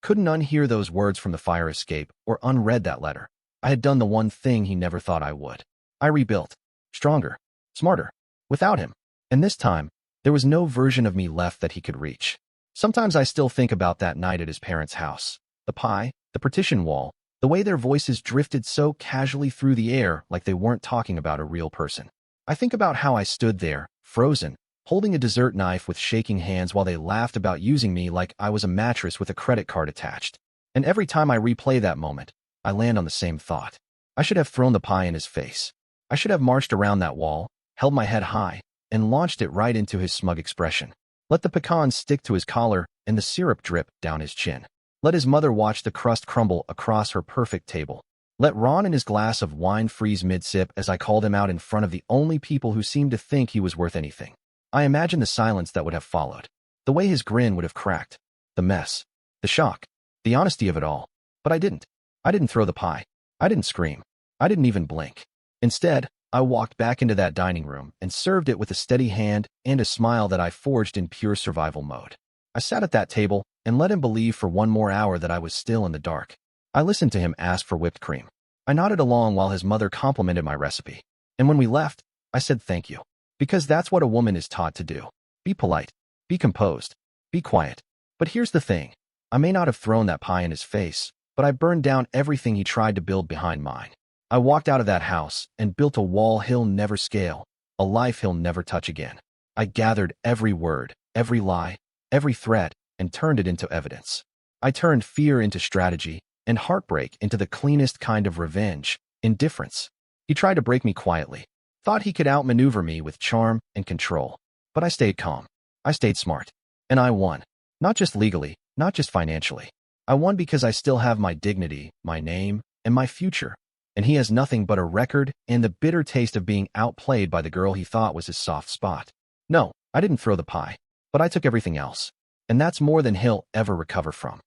Speaker 1: couldn't unhear those words from the fire escape or unread that letter, I had done the one thing he never thought I would. I rebuilt, stronger, smarter, without him. And this time, there was no version of me left that he could reach. Sometimes I still think about that night at his parents' house. The pie, the partition wall, the way their voices drifted so casually through the air like they weren't talking about a real person. I think about how I stood there, frozen, holding a dessert knife with shaking hands while they laughed about using me like I was a mattress with a credit card attached. And every time I replay that moment, I land on the same thought. I should have thrown the pie in his face. I should have marched around that wall, held my head high, and launched it right into his smug expression. Let the pecans stick to his collar and the syrup drip down his chin. Let his mother watch the crust crumble across her perfect table. Let Ron and his glass of wine freeze mid-sip as I called him out in front of the only people who seemed to think he was worth anything. I imagined the silence that would have followed, the way his grin would have cracked, the mess, the shock, the honesty of it all. But I didn't. I didn't throw the pie. I didn't scream. I didn't even blink. Instead, I walked back into that dining room and served it with a steady hand and a smile that I forged in pure survival mode. I sat at that table and let him believe for one more hour that I was still in the dark. I listened to him ask for whipped cream. I nodded along while his mother complimented my recipe. And when we left, I said thank you. Because that's what a woman is taught to do. Be polite. Be composed. Be quiet. But here's the thing. I may not have thrown that pie in his face, but I burned down everything he tried to build behind mine. I walked out of that house and built a wall he'll never scale, a life he'll never touch again. I gathered every word, every lie, every threat, and turned it into evidence. I turned fear into strategy, and heartbreak into the cleanest kind of revenge, indifference. He tried to break me quietly, thought he could outmaneuver me with charm and control. But I stayed calm. I stayed smart. And I won. Not just legally, not just financially. I won because I still have my dignity, my name, and my future. And he has nothing but a record and the bitter taste of being outplayed by the girl he thought was his soft spot. No, I didn't throw the pie, but I took everything else. And that's more than he'll ever recover from.